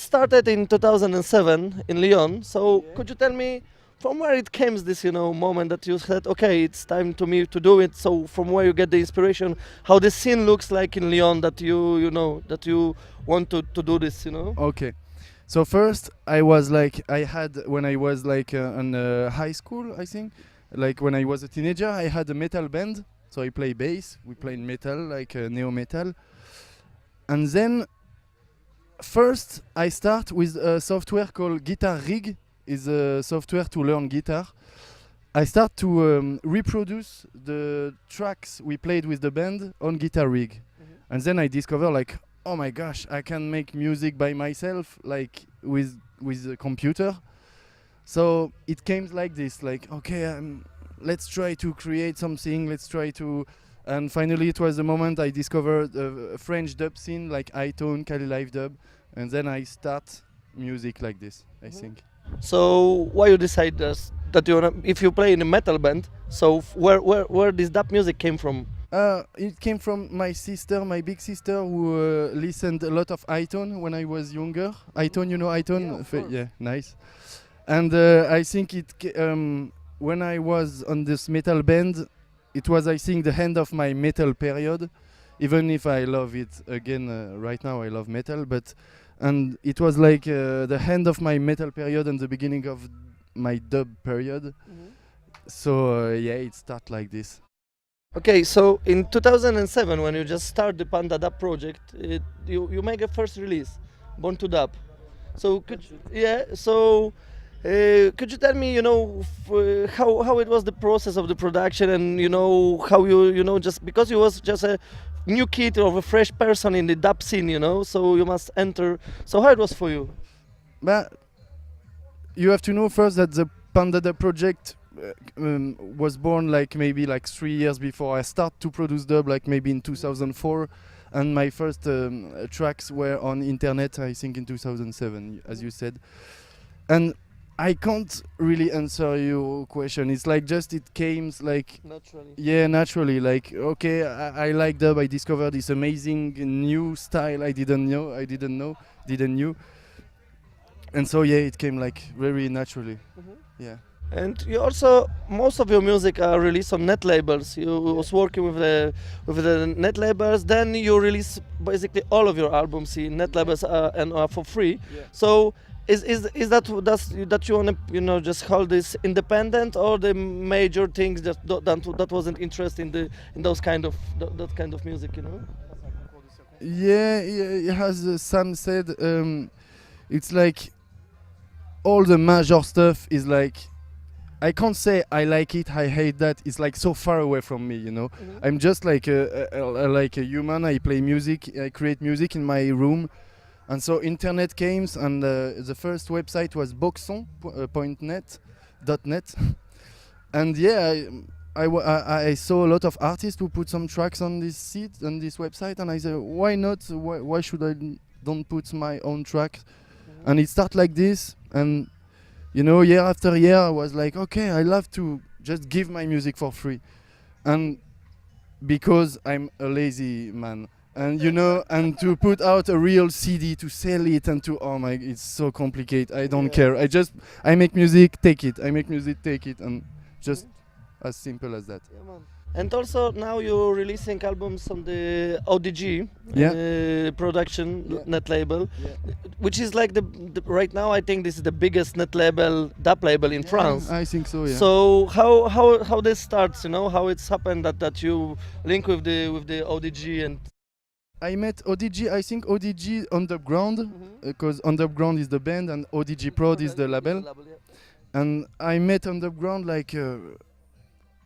started in 2007 in Lyon. So could you tell me from where it came this, moment that you said, okay, it's time to me to do it. So from where you get the inspiration, how the scene looks like in Lyon that that you want to do this. Okay. So first, I had when I was in high school, I think, like when I was a teenager, I had a metal band. So I play bass. We play metal, like neo metal. And then first, I start with a software called Guitar Rig. Is a software to learn guitar. I start to reproduce the tracks we played with the band on Guitar Rig, and then I discover like, oh my gosh, I can make music by myself, like with a computer. So it came like this, like okay, let's try to create something. Let's try to, and finally it was the moment I discovered a French dub scene like iTone, Kali Live Dub, and then I start music like this. I think. So why you decide that if you play in a metal band? So where this dub music came from? It came from my sister, my big sister, who listened a lot of iTone when I was younger. iTone, you know iTone? Yeah, nice. And I think when I was on this metal band, it was, I think, the end of my metal period. Even if I love it again right now, I love metal, and it was like the end of my metal period and the beginning of my dub period. So it started like this. Okay, so in 2007, when you just start the PANDA DUB project, you make a first release, Born to Dub. So could you tell me, how it was the process of the production, and how just because you was just a new kid or a fresh person in the dub scene, so you must enter. So how it was for you? But you have to know first that the PANDA DUB project was born maybe 3 years before I start to produce dub, like maybe in 2004, and my first tracks were on internet, I think in 2007, as you said. And I can't really answer your question. It's like just it came like naturally. Yeah, naturally. Like okay, I like dub. I discovered this amazing new style I didn't know, and so it came like very naturally. Yeah. And you also, most of your music are released on net labels. You was working with the net labels. Then you release basically all of your albums in net labels and are for free. Yeah. So is that you want to just hold this independent, or the major things that wasn't interested in those kind of that kind of music? Yeah, as Sam said, it's like all the major stuff is like, I can't say I like it, I hate that. It's like so far away from me. I'm just like a human. I play music, I create music in my room, and so internet came, and the first website was boxon.net, and I saw a lot of artists who put some tracks on this website, and I said, why not? Why should I don't put my own track? And it started like this, and year after year, I was like, okay, I love to just give my music for free. And because I'm a lazy man, and and to put out a real CD, to sell it, and it's so complicated. I don't care. I make music, take it. I make music, take it, and just as simple as that. Yeah, man. And also now you're releasing albums on the ODG production net label, which is like the right now I think this is the biggest net label, dub label in France. I think so. Yeah. So how this starts? How it's happened that you link with the ODG and. I met ODG. I think ODG Underground, because Underground is the band and ODG Prod is the label. And I met Underground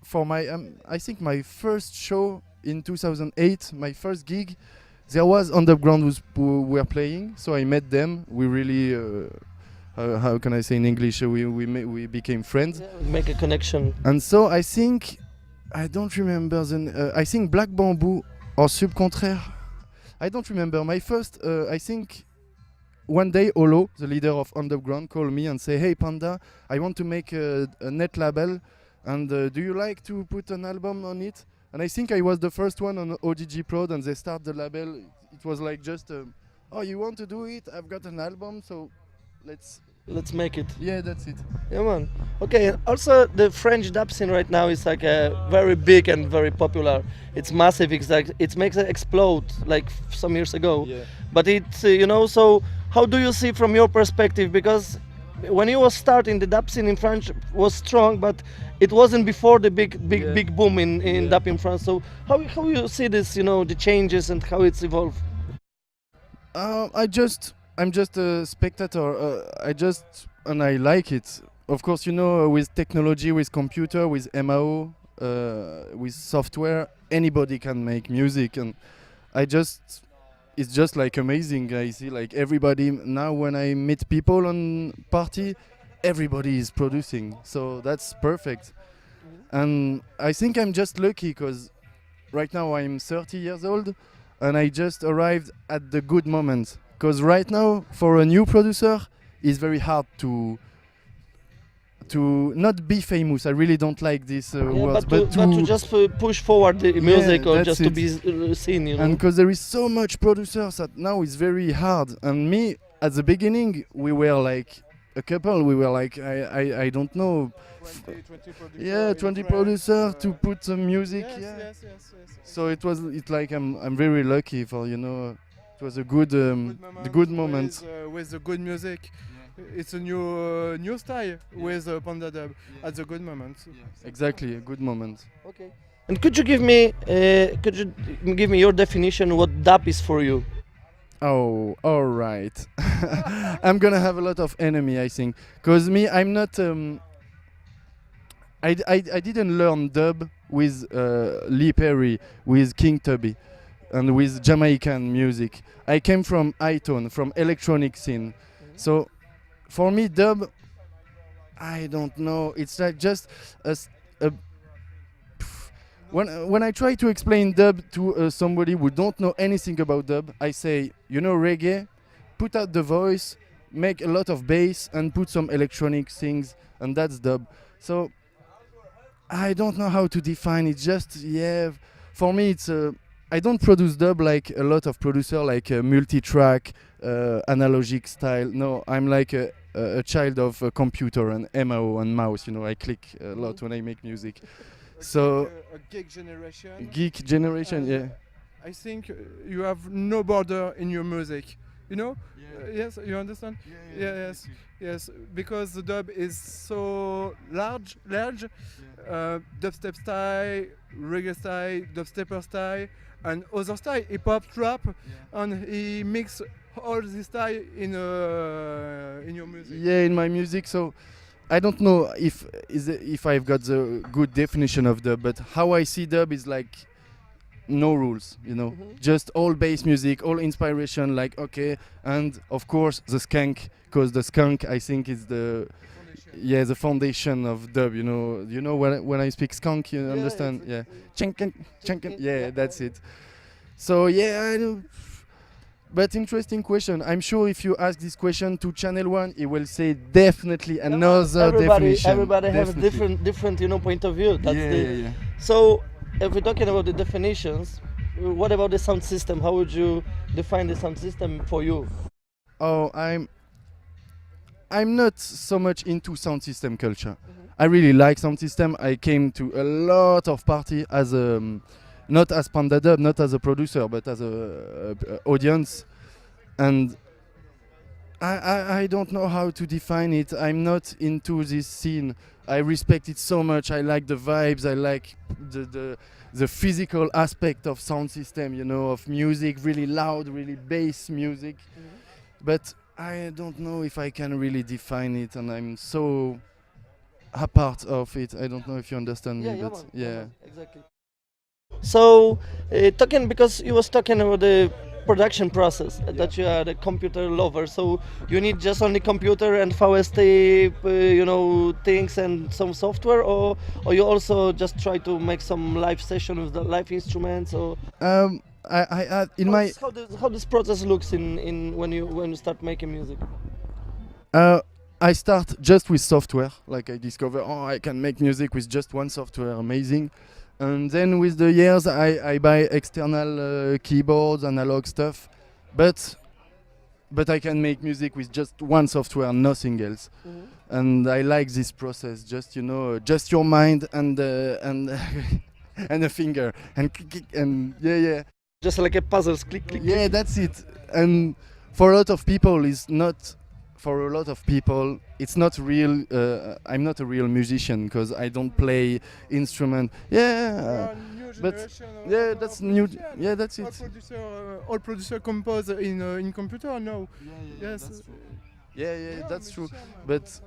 for my I think my first show in 2008, my first gig, there was Underground who were playing, so I met them. We really how can I say in English, we became friends. We make a connection. And so I think, I don't remember I think Black Bamboo or Subcontraire, I don't remember. My first I think one day Olo, the leader of Underground, called me and say, hey Panda, I want to make a net label, and do you like to put an album on it? And I think I was the first one on ODG Prod, and they start the label. It was like just oh, you want to do it? I've got an album, so let's. Let's make it. Yeah, that's it. Yeah, man. Okay, and also the French dub scene right now is like very big and very popular. It's massive. It's like it makes it explode like some years ago. Yeah. But it's so how do you see from your perspective? Because when you was starting, the dub scene in France was strong, but it wasn't before the big boom in Yeah. dub in France. So how you see this? The changes and how it's evolved. I'm just a spectator. And I like it. Of course, with technology, with computer, with MAO, with software, anybody can make music, and it's just like amazing. I see like everybody now when I meet people on party, everybody is producing, so that's perfect. And I think I'm just lucky because right now I'm 30 years old, and I just arrived at the good moment. Because right now, for a new producer, it's very hard to not be famous. I really don't like this word, but to just push forward the music or that's just to it. be seen. And because there is so much producers that now it's very hard. And me, at the beginning, we were like a couple. We were like, I don't know. 20 producers. Yeah, 20 producers to put some music. Yes, Yeah. yes, yes, yes. So it's like I'm very lucky for it was a good the good moment. With the good music. It's a new style with Panda Dub at the good moment. Exactly, a good moment. Okay. And could you give me your definition what dub is for you? Oh, all right. I'm gonna have a lot of enemy, I think, cause me, I'm not. I didn't learn dub with Lee Perry, with King Tubby, and with Jamaican music. I came from high-tone, from electronic scene. So, for me, dub, I don't know. It's like just when I try to explain dub to somebody who don't know anything about dub, I say, reggae, put out the voice, make a lot of bass, and put some electronic things, and that's dub. So I don't know how to define it. Just for me, it's I don't produce dub like a lot of producer, like multi-track, analogic style. No, I'm like a child of a computer and MAO and mouse. I click a lot when I make music. So a geek generation. geek generation, yeah. I think you have no border in your music. Yes, you understand? Yes, because the dub is so large. Dubstep style, reggae style, dubstepper style, and other style, hip hop, trap, and he mix all this style in your music. Yeah, in my music. So I don't know if I've got the good definition of dub, but how I see dub is like no rules, just all bass music, all inspiration, like okay, and of course the skank, because the skunk I think is the foundation of dub. When I speak skunk, you understand? Yeah, chinkin, yeah, that's it. So I do. But interesting question. I'm sure if you ask this question to Channel One, he will say definitely another definition. Everybody has a Definitely. different point of view. That's Yeah. So if we're talking about the definitions, what about the sound system? How would you define the sound system for you? Oh, I'm not so much into sound system culture. I really like sound system. I came to a lot of party as not as Panda Dub, not as a producer, but as a audience, and I don't know how to define it. I'm not into this scene. I respect it so much. I like the vibes. I like the physical aspect of sound system. Of music, really loud, really bass music. But I don't know if I can really define it, and I'm so a part of it. I don't know if you understand me, but yeah. Exactly. So, because you was talking about the production process, that you are the computer lover, so you need just only computer and VST, things and some software, or you also just try to make some live session with the live instruments, or I in my how this process looks in when you start making music. I start just with software. Like I discover, I can make music with just one software, amazing. And then with the years, I buy external keyboards, analog stuff. But but I can make music with just one software, nothing else. And I like this process. Just just your mind and and a finger and yeah. Just like a puzzles, click, click. Yeah, that's it. And for a lot of people, it's not. For a lot of people, it's not real. I'm not a real musician because I don't play instrument. Yeah, but yeah, that's new. Yeah, that's it. All producer compose in computer now. Yeah, Yes. that's true. Yeah, that's true. But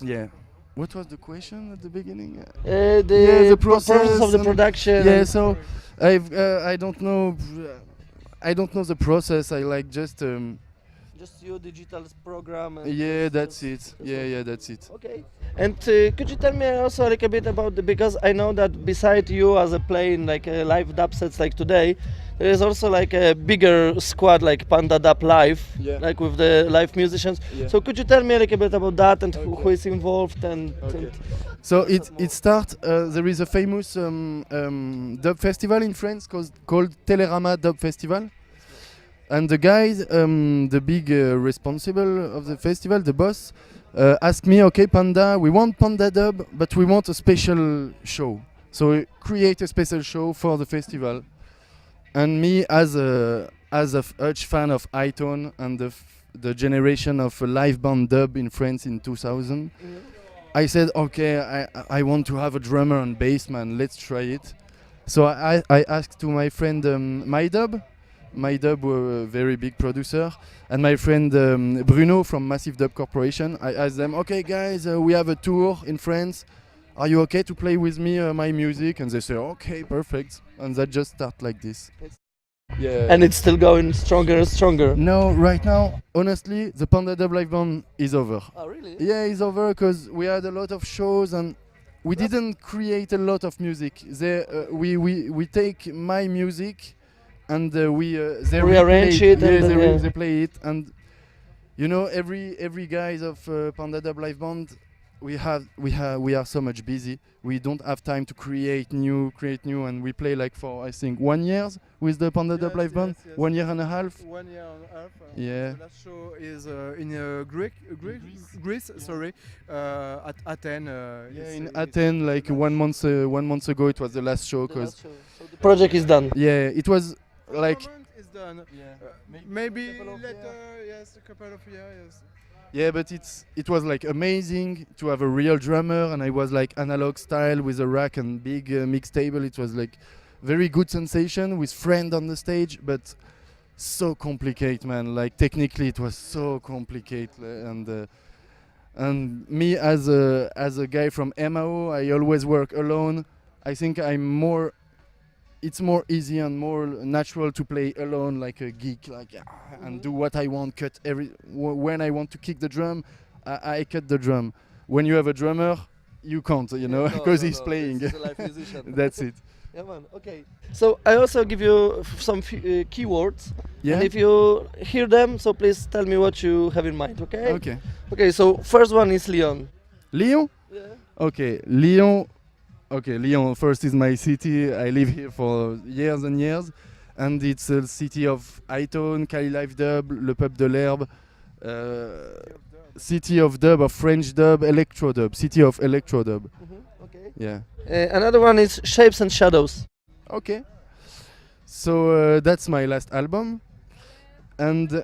yeah, what was the question at the beginning? The process of the and- production. Yeah, and- so I don't know. I don't know the process. I like just. Just your digital program. And Yeah, just- that's just- it. Yeah, that's it. Okay. And could you tell me also like a bit about because I know that beside you as a playing like live dub sets like today, there is also like a bigger squad like Panda Dub Live, Yeah. like with the live musicians. Yeah. So could you tell me like a bit about that and who Okay. is involved and, Okay. and So it starts. There is a famous dub festival in France called Télérama Dub Festival, and the guys, the big responsible of the festival, the boss, asked me, "Okay, Panda, we want Panda Dub, but we want a special show. So we create a special show for the festival." And me, as a huge fan of Hytone and the generation of live band dub in France in 2000. I said, okay, I want to have a drummer and bass man. Let's try it. So I asked to my friend My Dub were a very big producer, and my friend Bruno from Massive Dub Corporation. I asked them, okay, guys, we have a tour in France. Are you okay to play with me my music? And they say, okay, perfect. And that just start like this. Yeah. and it's still going stronger and stronger. No, right now, honestly, the Panda Dub live band is over. Oh really? Yeah, it's over because we had a lot of shows and we didn't create a lot of music. We take my music and they Rearrange replay it and then, yeah. they play it, and every guys of Panda Dub live band, we are so much busy. We don't have time to create new, and we play like for I think 1 year with the Panda Dub live band, yes. 1 year and a half. 1 year and a half. Yeah. The last show is in Greece. Sorry, at Athens. Yeah, in Athens, like 1 month ago, it was the last show. The Cause last show. So the project is done. yeah, it was like It's done. Yeah. Maybe couple of later. Yes, a couple of years. Yes. yeah, but it was like amazing to have a real drummer, and I was like analog style with a rack and big mix table. It was like very good sensation with friend on the stage, but so complicated, man. Like technically, it was so complicated, and me as a guy from MAO, I always work alone. I think it's more easy and more natural to play alone, like a geek, and do what I want. Cut when I want to kick the drum, I cut the drum. When you have a drummer, you can't, because he's playing. This is a live musician. That's it. Yeah, man. Okay. So I also give you some keywords. Yeah. And if you hear them, so please tell me what you have in mind. Okay. Okay. Okay. So first one is Lyon. Lyon. Yeah. Okay, Lyon. Okay, Lyon first is my city. I live here for years and years, and it's a city of Hytone, Cali Live Dub, Le Peuple de l'Herbe, city of dub, of French dub, electro dub, city of electro dub. Okay. Yeah. Another one is Shapes and Shadows. Okay. So that's my last album, and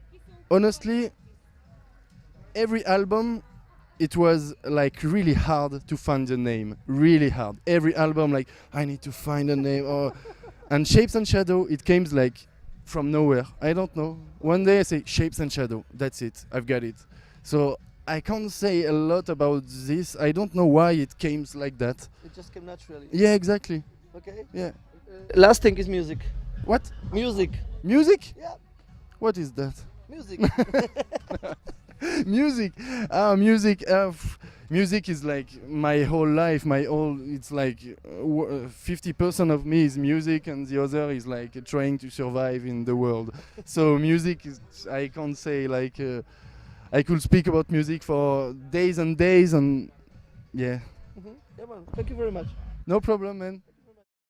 honestly, every album, it was like really hard to find a name. Really hard. Every album, like I need to find a name. And Shapes and Shadow, it came like from nowhere. I don't know. One day I say Shapes and Shadow. That's it. I've got it. So I can't say a lot about this. I don't know why it came like that. It just came naturally. Yeah, exactly. Okay. Yeah. Last thing is music. What? Music. Music? Yeah. What is that? Music. Music. Music. Music is like my whole life. It's like 50% of me is music, and the other is like trying to survive in the world. So music is. I can't say like. I could speak about music for days and days, and yeah. Yeah, man. Thank you very much. No problem, man.